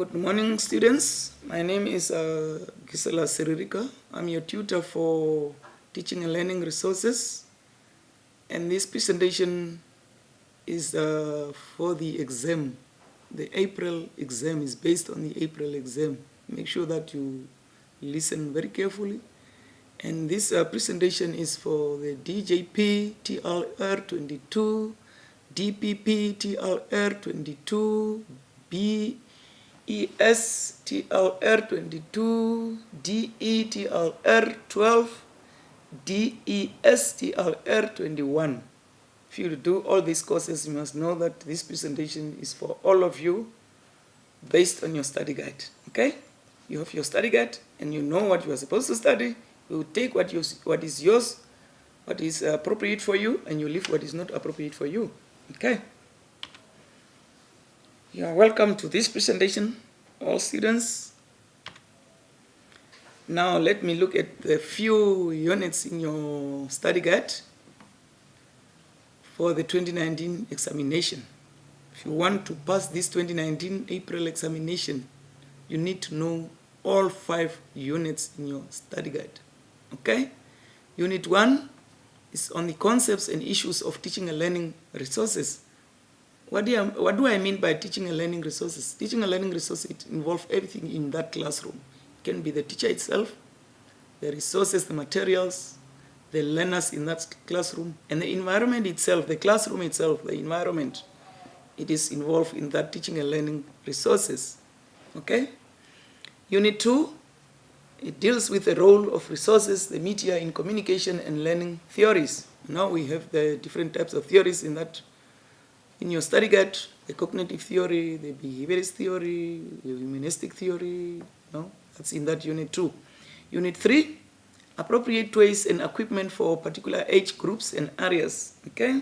Good morning, students. My name is Gisela Siririka. I'm your tutor for teaching and learning resources. And this presentation is for the exam. The April exam is based on the April exam. Make sure that you listen very carefully. And this presentation is for the DJP TLR 22, DPP TLR 22, BES TLR 22, DE TLR 12, DES TLR 21. If you do all these courses, you must know that this presentation is for all of you based on your study guide. Okay? You have your study guide and you know what you are supposed to study. You take what is yours, what is appropriate for you, and you leave what is not appropriate for you. Okay? You are welcome to this presentation, all students. Now let me look at the few units in your study guide for the 2019 examination. If you want to pass this 2019 April examination, you need to know all 5 units in your study guide. Okay? Unit 1 is on the concepts and issues of teaching and learning resources. What do I mean by teaching and learning resources? Teaching and learning resources, it involves everything in that classroom. It can be the teacher itself, the resources, the materials, the learners in that classroom, and the environment itself, the classroom itself, the environment. It is involved in that teaching and learning resources. Okay? Unit 2, it deals with the role of resources, the media in communication and learning theories. Now we have the different types of theories in your study guide, the cognitive theory, the behaviorist theory, the humanistic theory. No? That's in that unit 2. Unit 3, appropriate tools and equipment for particular age groups and areas. Okay?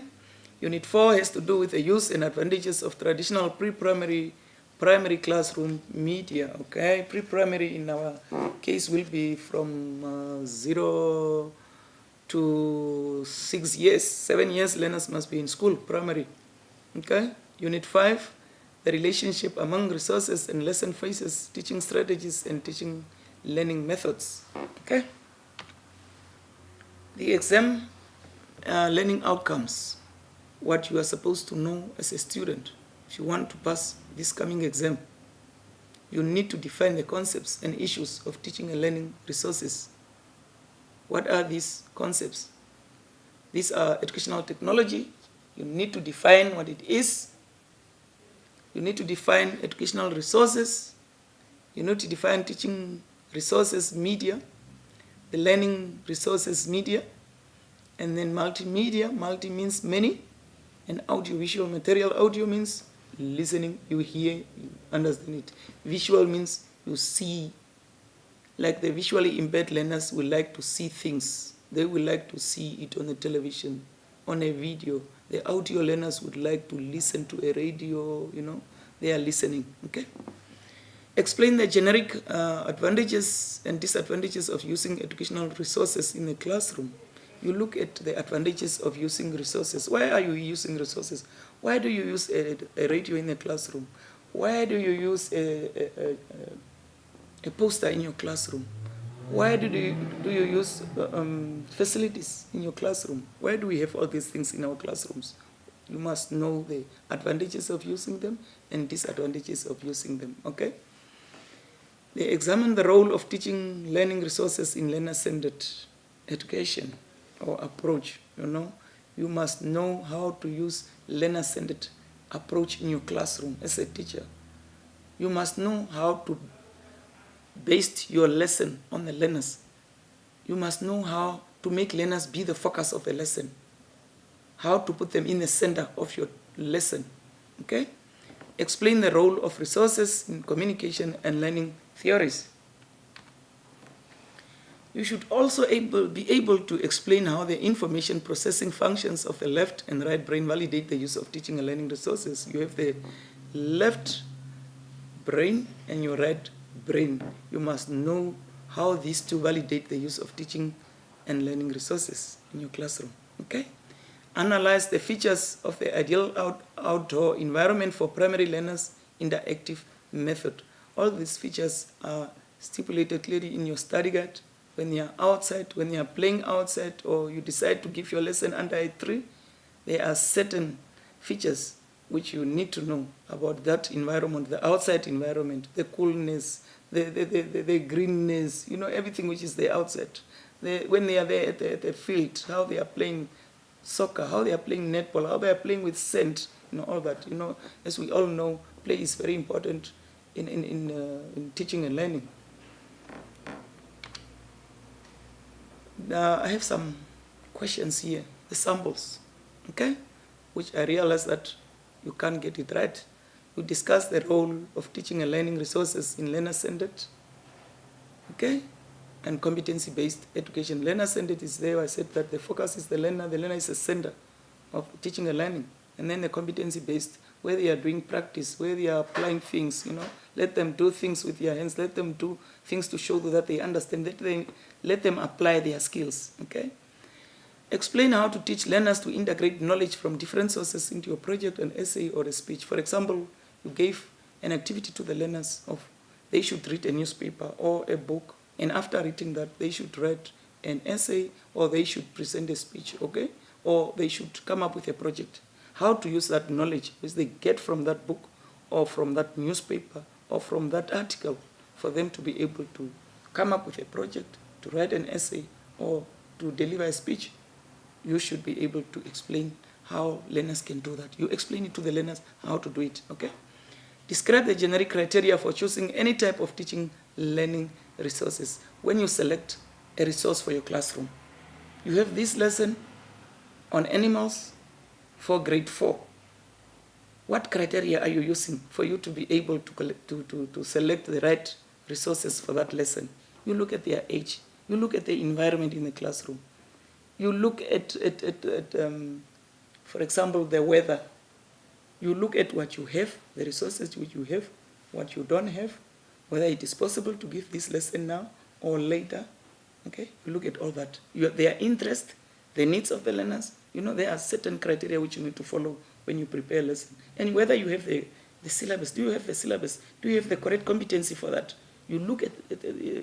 Unit 4 has to do with the use and advantages of traditional pre-primary, primary classroom media. Okay? Pre-primary in our case will be from 0 to 6 years. 7 years learners must be in school, primary. Okay? Unit 5, the relationship among resources and lesson phases, teaching strategies and teaching learning methods. Okay? The exam learning outcomes, what you are supposed to know as a student. If you want to pass this coming exam, you need to define the concepts and issues of teaching and learning resources. What are these concepts? These are educational technology. You need to define what it is. You need to define educational resources. You need to define teaching resources media, the learning resources media, and then multimedia. Multi means many, and audiovisual material. Audio means listening, you hear, you understand it. Visual means you see. Like the visually impaired learners will like to see things. They will like to see it on the television, on a video. The audio learners would like to listen to a radio, they are listening, okay? Explain the generic advantages and disadvantages of using educational resources in the classroom. You look at the advantages of using resources. Why are you using resources? Why do you use a radio in the classroom? Why do you use a poster in your classroom? Why do you use facilities in your classroom? Why do we have all these things in our classrooms? You must know the advantages of using them and disadvantages of using them, okay? They examine the role of teaching learning resources in learner-centered education or approach, You must know how to use learner-centered approach in your classroom as a teacher. You must know how to base your lesson on the learners. You must know how to make learners be the focus of the lesson. How to put them in the center of your lesson, okay? Explain the role of resources in communication and learning theories. You should also be able to explain how the information processing functions of the left and right brain validate the use of teaching and learning resources. You have the left brain and your right brain. You must know how these two validate the use of teaching and learning resources in your classroom, okay? Analyze the features of the ideal outdoor environment for primary learners interactive method. All these features are stipulated clearly in your study guide. When you are outside, when you are playing outside, or you decide to give your lesson under I3, there are certain features which you need to know about that environment, the outside environment, the coolness, the greenness, everything which is the outside. When they are there at the field, how they are playing soccer, how they are playing netball, how they are playing with sand, all that. As we all know, play is very important in teaching and learning. Now, I have some questions here, the samples, okay, which I realize that you can't get it right. We discussed the role of teaching and learning resources in learner-centered, okay, and competency-based education. Learner-centered is there. I said that the focus is the learner is the center of teaching and learning. And then the competency-based, where they are doing practice, where they are applying things, let them do things with their hands, let them do things to show that they understand, let them apply their skills, okay? Explain how to teach learners to integrate knowledge from different sources into your project, an essay, or a speech. For example, you gave an activity to the learners of they should read a newspaper or a book, and after reading that, they should write an essay, or they should present a speech, okay? Or they should come up with a project. How to use that knowledge which they get from that book, or from that newspaper, or from that article, for them to be able to come up with a project, to write an essay, or to deliver a speech. You should be able to explain how learners can do that. You explain it to the learners how to do it, okay? Describe the generic criteria for choosing any type of teaching learning resources. When you select a resource for your classroom, you have this lesson on animals for grade 4. What criteria are you using for you to be able to select the right resources for that lesson? You look at their age. You look at the environment in the classroom. You look at for example, the weather. You look at what you have, the resources which you have, what you don't have, whether it is possible to give this lesson now or later. Okay? You look at all that. Their interest, the needs of the learners. There are certain criteria which you need to follow when you prepare a lesson. And whether you have the syllabus. Do you have the syllabus? Do you have the correct competency for that? You look at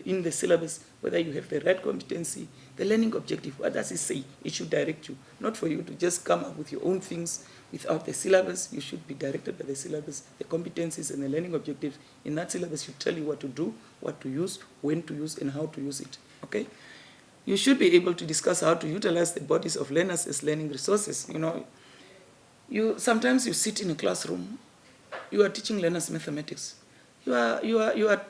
in the syllabus whether you have the right competency, the learning objective. What does it say? It should direct you, not for you to just come up with your own things without the syllabus. You should be directed by the syllabus, the competencies and the learning objectives. In that syllabus, should tell you what to do, what to use, when to use, and how to use it. Okay? You should be able to discuss how to utilize the bodies of learners as learning resources. Sometimes you sit in a classroom, you are teaching learners mathematics. You are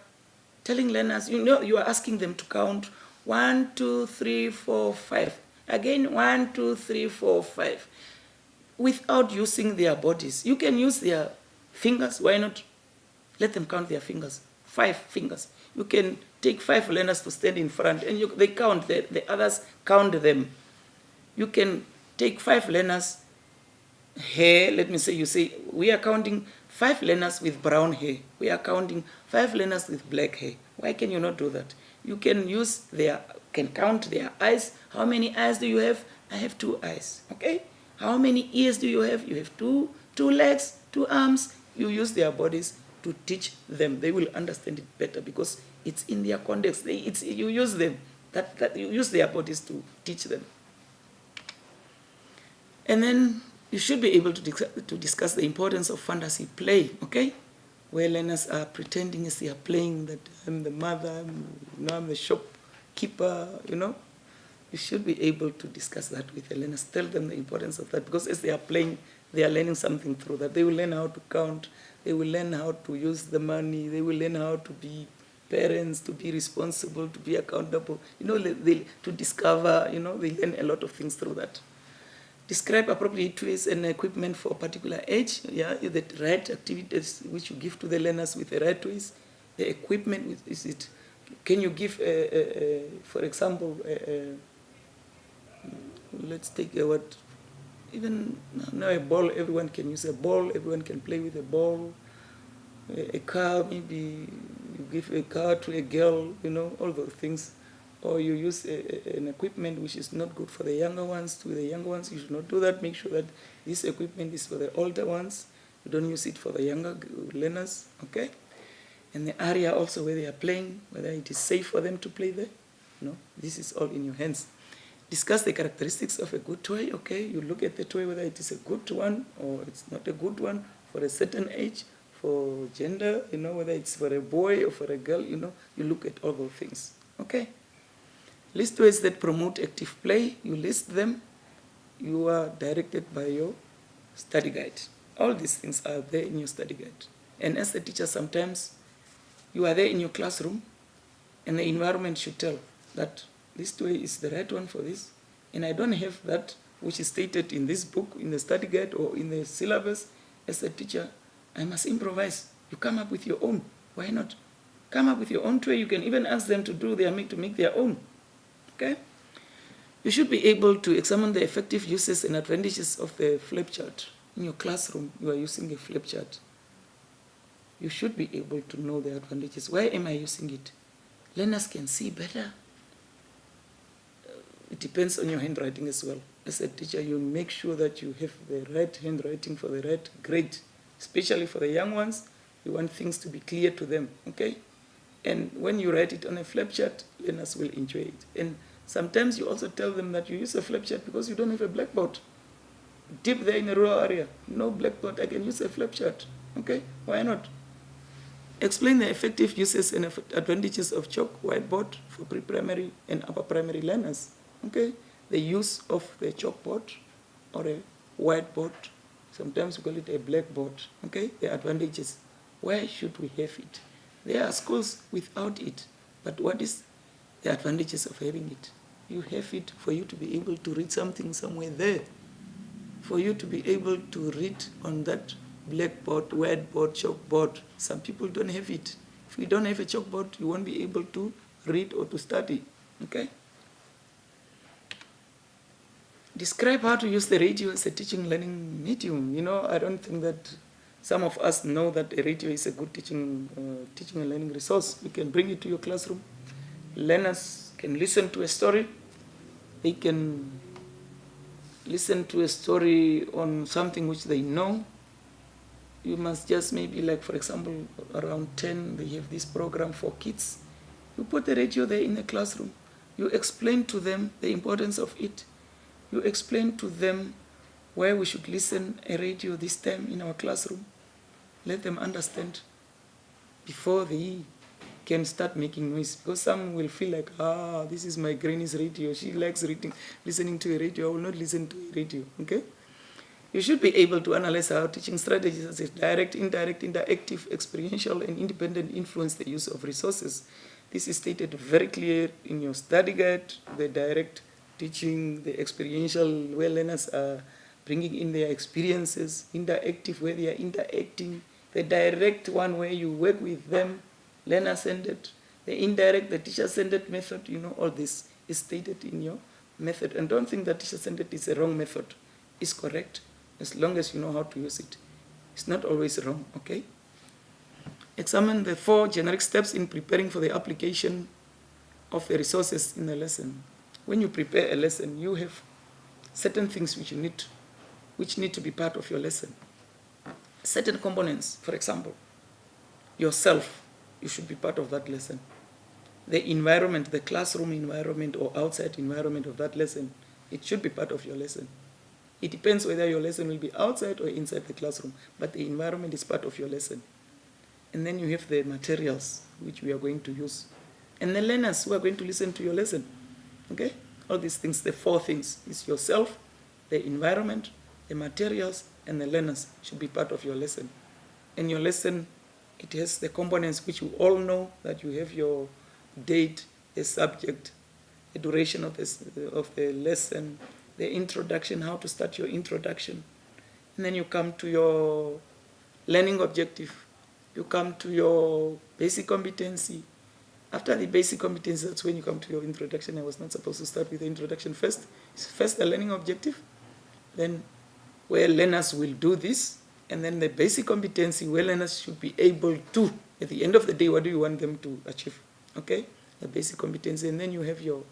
telling learners, you are asking them to count 1, 2, 3, 4, 5. Again, 1, 2, 3, 4, 5. Without using their bodies. You can use their fingers. Why not? Let them count their fingers. 5 fingers. You can take 5 learners to stand in front, and they count. The others count them. You can take 5 learners hair. Let me say, you say, we are counting 5 learners with brown hair. We are counting 5 learners with black hair. Why can you not do that? You can count their eyes. How many eyes do you have? I have 2 eyes. Okay? How many ears do you have? You have 2 legs, 2 arms. You use their bodies to teach them. They will understand it better because it's in their context. You use them. You use their bodies to teach them. And then you should be able to discuss the importance of fantasy play, okay? Where learners are pretending as they are playing that I'm the mother, I'm the shopkeeper, You should be able to discuss that with the learners. Tell them the importance of that because as they are playing, they are learning something through that. They will learn how to count. They will learn how to use the money. They will learn how to be parents, to be responsible, to be accountable. To discover, they learn a lot of things through that. Describe appropriate tools and equipment for a particular age. The right activities which you give to the learners with the right tools. The equipment, can you give, for example, let's take a word, even now a ball, everyone can use a ball, everyone can play with a ball. A car, maybe you give a car to a girl, all those things. Or you use an equipment which is not good for the younger ones. To the younger ones, you should not do that. Make sure that this equipment is for the older ones. You don't use it for the younger learners, okay? and the area also where they are playing, whether it is safe for them to play there. No, this is all in your hands. Discuss the characteristics of a good toy. Okay, you look at the toy, whether it is a good one or it's not a good one for a certain age, for gender, whether it's for a boy or for a girl, you look at all those things. Okay. List ways that promote active play. You list them. You are directed by your study guide. All these things are there in your study guide. And as a teacher, sometimes you are there in your classroom and the environment should tell that this way is the right one for this. And I don't have that which is stated in this book, in the study guide or in the syllabus. As a teacher, I must improvise. You come up with your own. Why not? Come up with your own toy. You can even ask them to make their own. Okay? You should be able to examine the effective uses and advantages of the flip chart. In your classroom, you are using a flip chart. You should be able to know the advantages. Why am I using it? Learners can see better. It depends on your handwriting as well. As a teacher, you make sure that you have the right handwriting for the right grade. Especially for the young ones, you want things to be clear to them, okay? And when you write it on a flip chart, learners will enjoy it. And sometimes you also tell them that you use a flip chart because you don't have a blackboard. Deep there in a rural area, no blackboard, I can use a flip chart, okay? Why not? Explain the effective uses and advantages of chalk whiteboard for pre-primary and upper primary learners, okay? The use of the chalkboard or a whiteboard, sometimes we call it a blackboard, okay? The advantages. Why should we have it? There are schools without it, but what is the advantages of having it? You have it for you to be able to read something somewhere there, for you to be able to read on that blackboard, whiteboard, chalkboard. Some people don't have it. If you don't have a chalkboard, you won't be able to read or to study, okay? Describe how to use the radio as a teaching learning medium. I don't think that some of us know that a radio is a good teaching and learning resource. You can bring it to your classroom. Learners can listen to a story. They can listen to a story on something which they know. You must just maybe, like, for example, around 10, they have this program for kids. You put the radio there in the classroom. You explain to them the importance of it. You explain to them where we should listen a radio this time in our classroom. Let them understand before they can start making noise. Because some will feel like, this is my granny's radio. She likes listening to a radio. I will not listen to a radio, okay? You should be able to analyze how teaching strategies such as direct, indirect, interactive, experiential, and independent influence the use of resources. This is stated very clear in your study guide, the direct teaching, the experiential, where learners are bringing in their experiences, interactive, where they are interacting, the direct one where you work with them, learner-centered, the indirect, the teacher-centered method, all this is stated in your method. And don't think that teacher-centered is a wrong method. It's correct as long as you know how to use it. It's not always wrong, okay? Examine the 4 generic steps in preparing for the application of the resources in the lesson. When you prepare a lesson, you have certain things which need to be part of your lesson. Certain components, for example, yourself, you should be part of that lesson. The environment, the classroom environment or outside environment of that lesson, it should be part of your lesson. It depends whether your lesson will be outside or inside the classroom, but the environment is part of your lesson. And then you have the materials which we are going to use. And the learners who are going to listen to your lesson. Okay? All these things, the 4 things, is yourself, the environment, the materials, and the learners should be part of your lesson. And your lesson, it has the components which you all know, that you have your date, the subject, the duration of the lesson, the introduction, how to start your introduction. And then you come to your learning objective. You come to your basic competency. After the basic competency, that's when you come to your introduction. I was not supposed to start with the introduction first. It's first the learning objective, then where learners will do this, and then the basic competency where learners should be able to, at the end of the day, what do you want them to achieve? Okay? The basic competency, and then you have your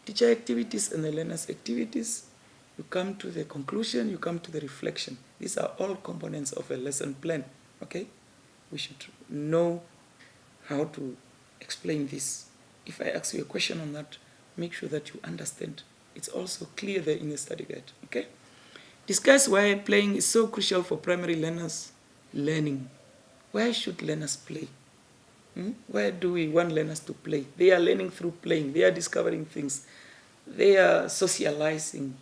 teacher activities and the learners' activities. You come to the conclusion, you come to the reflection. These are all components of a lesson plan, okay? We should know how to explain this. If I ask you a question on that, make sure that you understand. It's also clear there in the study guide, okay? Discuss why playing is so crucial for primary learners' learning. Why should learners play? Why do we want learners to play? They are learning through playing. They are discovering things. They are socializing.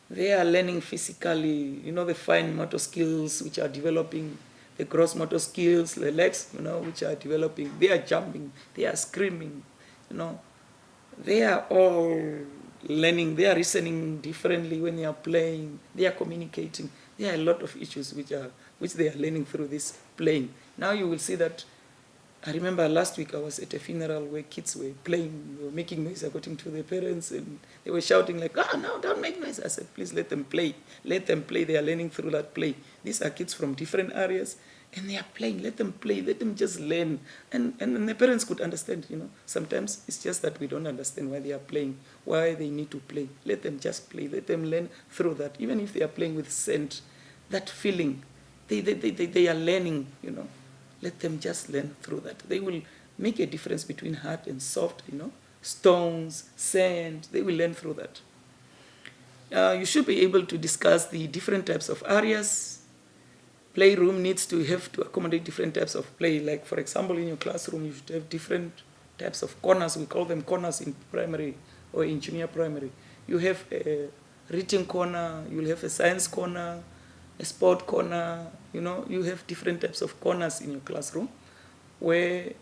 They are learning physically, the fine motor skills which are developing, the gross motor skills, the legs, which are developing. They are jumping. They are screaming, They are all learning. They are reasoning differently when they are playing. They are communicating. There are a lot of issues which they are learning through this playing. Now you will see that. I remember last week I was at a funeral where kids were playing, they were making noise according to their parents, and they were shouting like, no, don't make noise. I said, please let them play. Let them play. They are learning through that play. These are kids from different areas, and they are playing. Let them play. Let them just learn. And the parents could understand, Sometimes it's just that we don't understand why they are playing, why they need to play. Let them just play. Let them learn through that. Even if they are playing with sand, that feeling, they are learning, Let them just learn through that. They will make a difference between hard and soft, stones, sand. They will learn through that. You should be able to discuss the different types of areas. Playroom needs to have to accommodate different types of play. Like, for example, in your classroom, you should have different types of corners. We call them corners in primary or in junior primary. You have a reading corner. You will have a science corner, a sport corner. You have different types of corners in your classroom where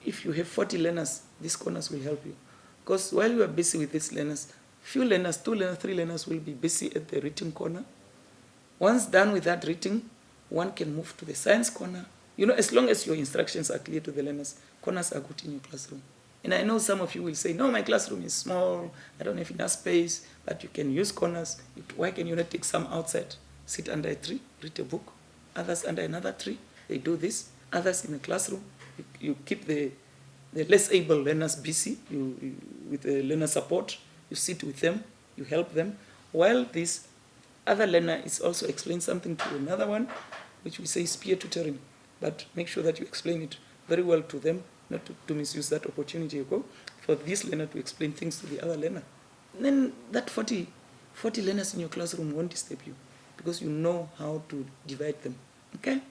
if you have 40 learners, these corners will help you. Because while you are busy with these learners, few learners, 2 learners, 3 learners will be busy at the reading corner. Once done with that reading, one can move to the science corner. As long as your instructions are clear to the learners, corners are good in your classroom. And I know some of you will say, no, my classroom is small, I don't have enough space, but you can use corners. Why can you not take some outside? Sit under a tree, read a book. Others under another tree, they do this. Others in the classroom, you keep the less able learners busy with the learner support. You sit with them, you help them, while this other learner is also explaining something to another one, which we say is peer tutoring. But make sure that you explain it very well to them, not to misuse that opportunity for this learner to explain things to the other learner. And then that 40 learners in your classroom won't disturb you, because you know how to divide them, okay?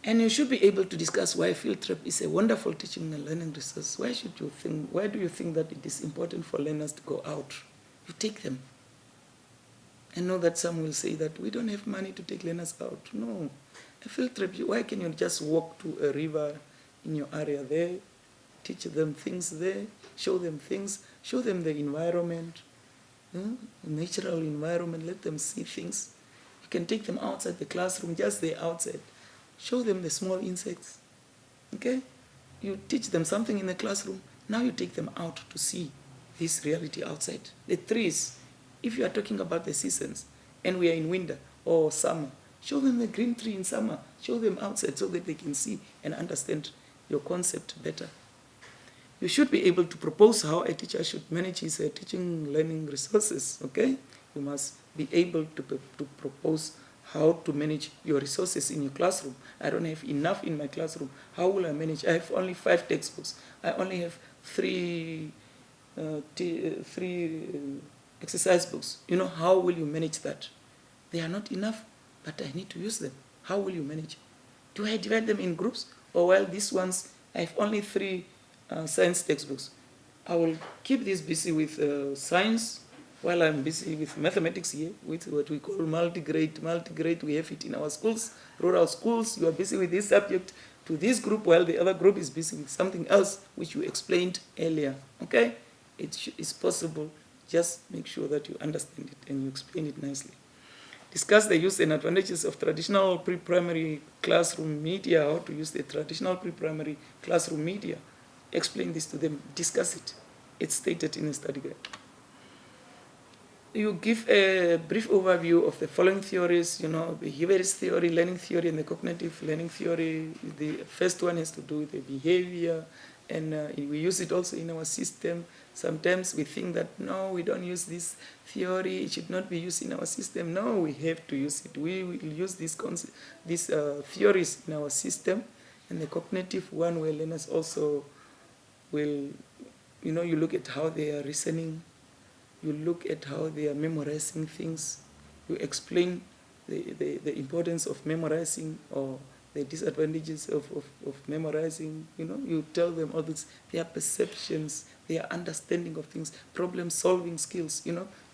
And you should be able to discuss why field trip is a wonderful teaching and learning resource. Why do you think that it is important for learners to go out? You take them. I know that some will say that we don't have money to take learners out. No, a field trip, why can you just walk to a river in your area there, teach them things there, show them things, show them the environment, natural environment, let them see things. You can take them outside the classroom, just the outside. Show them the small insects, okay? You teach them something in the classroom, now you take them out to see this reality outside. The trees, if you are talking about the seasons, and we are in winter or summer, show them the green tree in summer, show them outside so that they can see and understand your concept better. You should be able to propose how a teacher should manage his teaching learning resources, okay? You must be able to propose how to manage your resources in your classroom. I don't have enough in my classroom. How will I manage? I have only 5 textbooks. I only have 3 exercise books. How will you manage that? They are not enough, but I need to use them. How will you manage? Do I divide them in groups? Or while these ones, I have only 3 science textbooks. I will keep this busy with science, while I'm busy with mathematics here, with what we call multi-grade. Multi-grade, we have it in our schools, rural schools. You are busy with this subject to this group, while the other group is busy with something else, which you explained earlier, okay? It's possible. Just make sure that you understand it and you explain it nicely. Discuss the use and advantages of traditional pre-primary classroom media, how to use the traditional pre-primary classroom media. Explain this to them, discuss it. It's stated in the study guide. You give a brief overview of the following theories, behaviorist theory, learning theory, and the cognitive learning theory. The first one has to do with the behavior, and we use it also in our system. Sometimes we think that, no, we don't use this theory, it should not be used in our system. No, we have to use it. We will use these theories in our system, And the cognitive one, where learners also will, you look at how they are reasoning, you look at how they are memorizing things, you explain the importance of memorizing or the disadvantages of memorizing, you tell them all this, their perceptions, their understanding of things, problem-solving skills,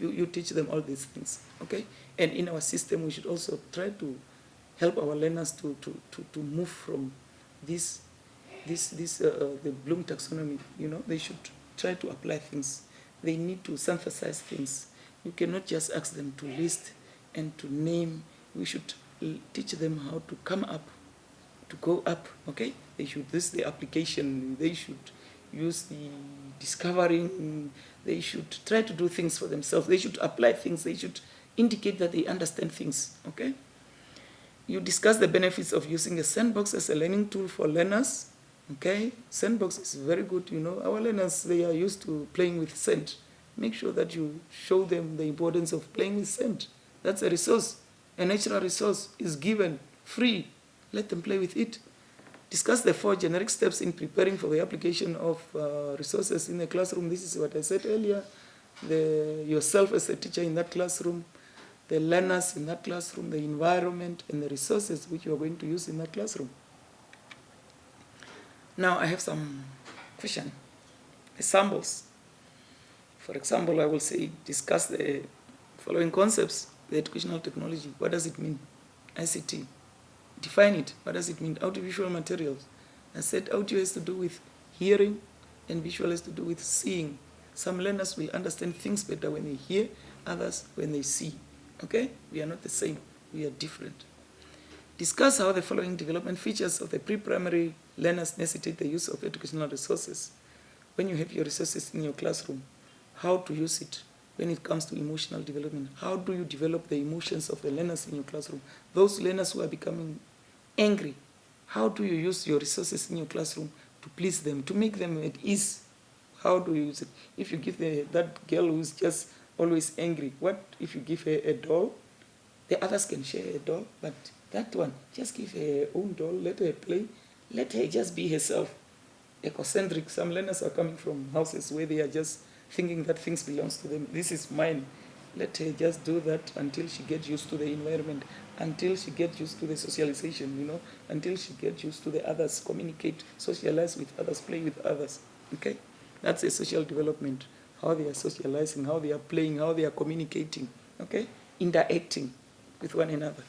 you teach them all these things, okay? And in our system, we should also try to help our learners to move from the Bloom taxonomy, they should try to apply things. They need to synthesize things. You cannot just ask them to list and to name. We should teach them how to come up, to go up, okay? They should use the application, they should use the discovering, they should try to do things for themselves, they should apply things, they should indicate that they understand things, okay? You discuss the benefits of using a sandbox as a learning tool for learners, okay? Sandbox is very good, our learners, they are used to playing with sand. Make sure that you show them the importance of playing with sand. That's a resource, a natural resource is given, free. Let them play with it. Discuss the 4 generic steps in preparing for the application of resources in the classroom. This is what I said earlier. Yourself as a teacher in that classroom, the learners in that classroom, the environment, and the resources which you are going to use in that classroom. Now I have some question. Examples. For example, I will say discuss the following concepts. The educational technology. What does it mean? ICT. Define it. What does it mean? Audiovisual materials. I said audio has to do with hearing and visual has to do with seeing. Some learners will understand things better when they hear, others when they see. Okay? We are not the same. We are different. Discuss how the following development features of the pre-primary learners necessitate the use of educational resources. When you have your resources in your classroom, how to use it when it comes to emotional development. How do you develop the emotions of the learners in your classroom? Those learners who are becoming angry, how do you use your resources in your classroom to please them, to make them at ease? How do you use it? If you give that girl who's just always angry, what if you give her a doll? The others can share a doll, but that one, just give her her own doll, let her play, let her just be herself. Ecocentric, some learners are coming from houses where they are just thinking that things belongs to them. This is mine. Let her just do that until she gets used to the environment, until she gets used to the socialization, until she gets used to the others, communicate, socialize with others, play with others. Okay? That's a social development. How they are socializing, how they are playing, how they are communicating. Okay? Interacting with one another.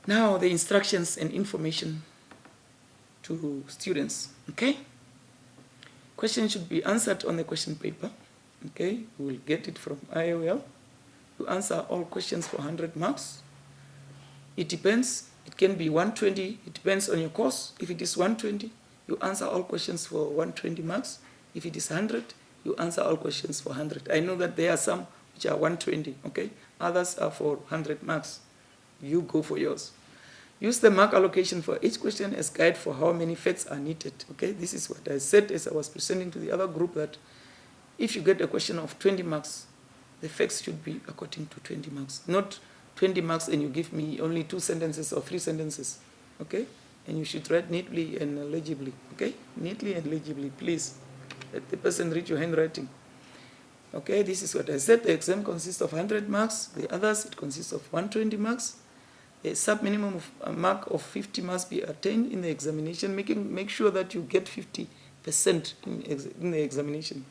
Now the instructions and information to students. Okay? Questions should be answered on the question paper. Okay, we will get it from Iol. You answer all questions for 100 marks. It depends. It can be 120. It depends on your course. If it is 120, you answer all questions for 120 marks. If it is 100, you answer all questions for 100. I know that there are some which are 120, okay? Others are for 100 marks. You go for yours. Use the mark allocation for each question as guide for how many facts are needed. Okay, this is what I said as I was presenting to the other group, that if you get a question of 20 marks, the facts should be according to 20 marks. Not 20 marks and you give me only 2 sentences or 3 sentences. Okay, and you should write neatly and legibly. Okay, neatly and legibly, please. Let the person read your handwriting. Okay, this is what I said. The exam consists of 100 marks. The others, it consists of 120 marks. A sub-minimum of a mark of 50 must be attained in the examination. Make sure that you get 50% in the examination.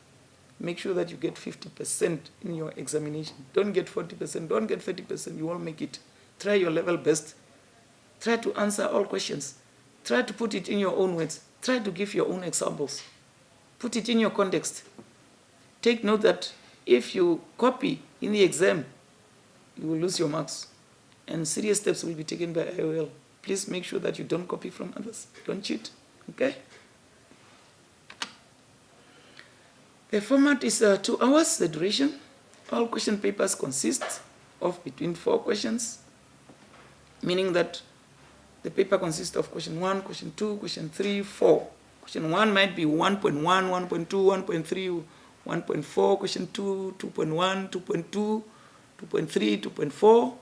Make sure that you get 50% in your examination. Don't get 40%, don't get 30%, you won't make it. Try your level best. Try to answer all questions. Try to put it in your own words. Try to give your own examples. Put it in your context. Take note that if you copy in the exam, you will lose your marks. And serious steps will be taken by IOL. Please make sure that you don't copy from others. Don't cheat. Okay? The format is 2 hours, the duration. All question papers consist of between 4 questions, meaning that the paper consists of question 1, question 2, question 3, 4. Question 1 might be 1.1, 1.2, 1.3, 1.4. Question 2, 2.1, 2.2, 2.3, 2.4.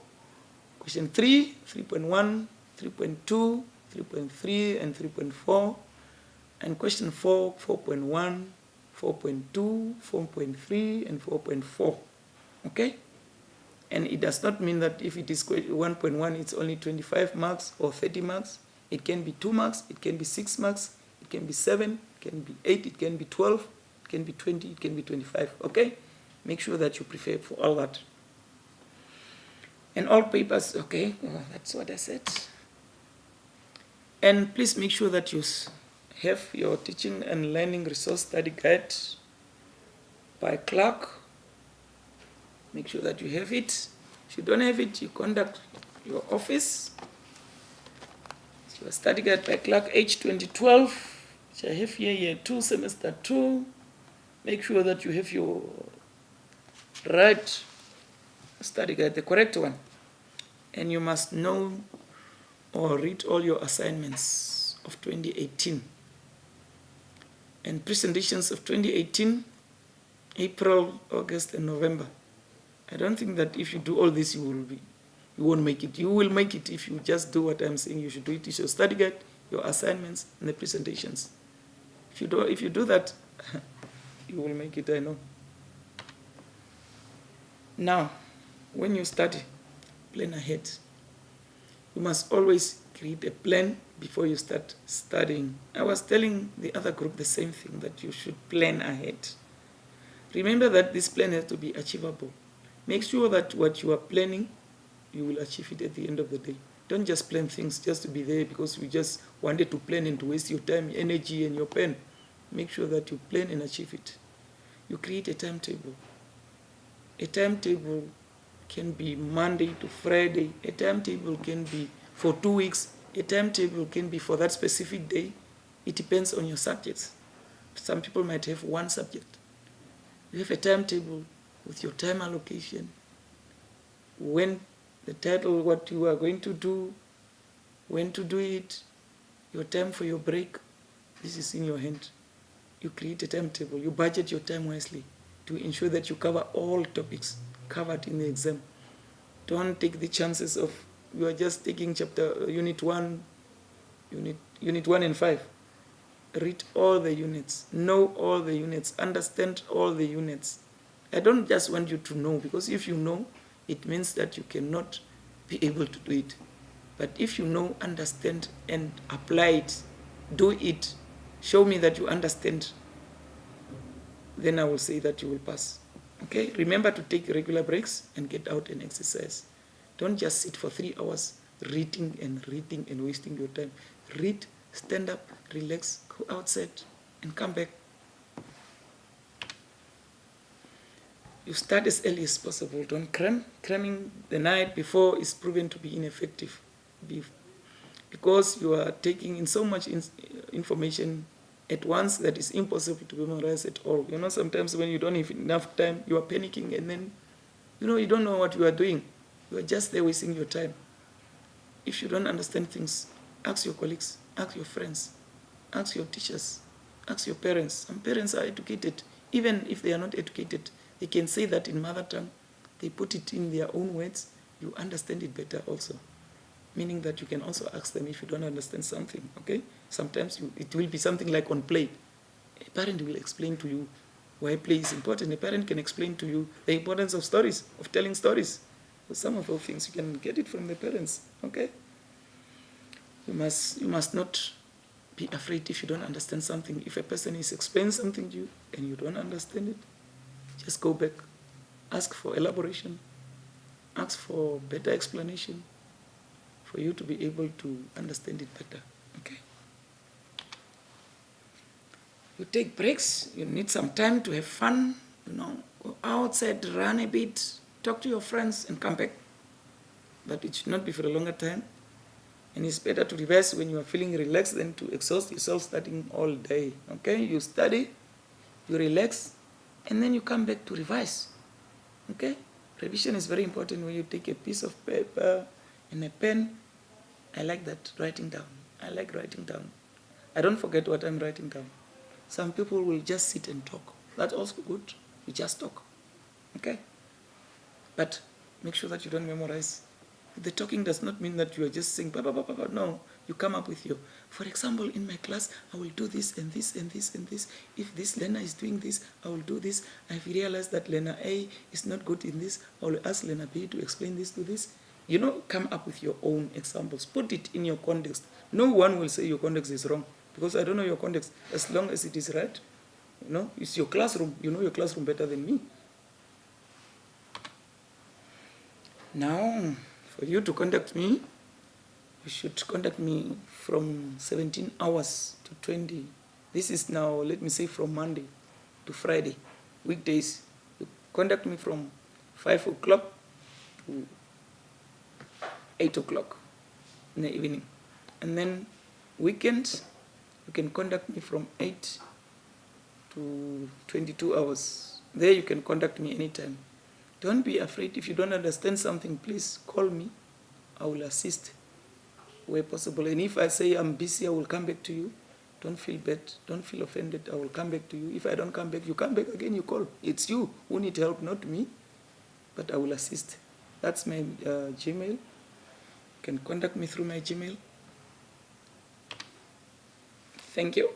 Question 3, 3.1, 3.2, 3.3, and 3.4. And question 4, 4.1, 4.2, 4.3, and 4.4. Okay? And it does not mean that if it is 1.1, it's only 25 marks or 30 marks. It can be 2 marks, it can be 6 marks, it can be 7, it can be 8, it can be 12, it can be 20, it can be 25. Okay? Make sure that you prepare for all that. And all papers, okay, that's what I said. And please make sure that you have your teaching and learning resource study guide by Clark. Make sure that you have it. If you don't have it, you contact your office. It's your study guide by Clark H2012, which I have here, year 2, semester 2. Make sure that you have your right study guide, the correct one. And you must know or read all your assignments of 2018 and presentations of 2018, April, August, and November. I don't think that if you do all this, you won't make it. You will make it if you just do what I'm saying you should do. It is your study guide, your assignments, and the presentations. If you do that, you will make it, I know. Now, when you study, plan ahead. You must always create a plan before you start studying. I was telling the other group the same thing, that you should plan ahead. Remember that this plan has to be achievable. Make sure that what you are planning, you will achieve it at the end of the day. Don't just plan things just to be there because you just wanted to plan and to waste your time, energy, and your pen. Make sure that you plan and achieve it. You create a timetable. A timetable can be Monday to Friday. A timetable can be for 2 weeks. A timetable can be for that specific day. It depends on your subjects. Some people might have one subject. You have a timetable with your time allocation, when the title, what you are going to do, when to do it, your time for your break. This is in your hand. You create a timetable. You budget your time wisely to ensure that you cover all topics covered in the exam. Don't take the chances of you are just taking unit 1 and 5. Read all the units, know all the units, understand all the units. I don't just want you to know, because if you know, it means that you cannot be able to do it. But if you know, understand, and apply it, do it, show me that you understand, then I will say that you will pass. Okay? Remember to take regular breaks and get out and exercise. Don't just sit for 3 hours reading and wasting your time. Read, stand up, relax, go outside, and come back. You start as early as possible. Don't cram. Cramming the night before is proven to be ineffective because you are taking in so much information at once that is impossible to memorize at all. You know, sometimes when you don't have enough time, you are panicking, and then, you don't know what you are doing. You are just there wasting your time. If you don't understand things, ask your colleagues, ask your friends, ask your teachers, ask your parents. Some parents are educated. Even if they are not educated, they can say that in mother tongue. They put it in their own words. You understand it better also. Meaning that you can also ask them if you don't understand something, okay? Sometimes it will be something like on play. A parent will explain to you why play is important. A parent can explain to you the importance of stories, of telling stories. So some of those things, you can get it from the parents, okay? You must not be afraid if you don't understand something. If a person is explaining something to you and you don't understand it, just go back. Ask for elaboration. Ask for better explanation for you to be able to understand it better, okay? You take breaks. You need some time to have fun, go outside, run a bit, talk to your friends, and come back. But it should not be for a longer time. And it's better to revise when you are feeling relaxed than to exhaust yourself studying all day, okay? You study, you relax, and then you come back to revise, okay? Revision is very important when you take a piece of paper and a pen. I like that, writing down. I like writing down. I don't forget what I'm writing down. Some people will just sit and talk. That's also good. You just talk, okay? But make sure that you don't memorize. The talking does not mean that you are just saying, bah, bah, bah, bah, bah. No, you come up with your, for example, in my class, I will do this and this and this and this. If this learner is doing this, I will do this. I've realized that learner A is not good in this. I will ask learner B to explain this to this. You know, come up with your own examples. Put it in your context. No one will say your context is wrong, because I don't know your context. As long as it is right, you know, it's your classroom. You know your classroom better than me. Now, for you to contact me, you should contact me from 17 hours to 20. This is now, let me say, from Monday to Friday, weekdays. You contact me from 5 o'clock to 8 o'clock in the evening. And then weekends, you can contact me from 8 to 22 hours. There you can contact me anytime. Don't be afraid. If you don't understand something, please call me. I will assist where possible. And if I say I'm busy, I will come back to you. Don't feel bad. Don't feel offended. I will come back to you. If I don't come back, you come back again, you call. It's you who need help, not me. But I will assist. That's my Gmail. You can contact me through my Gmail. Thank you.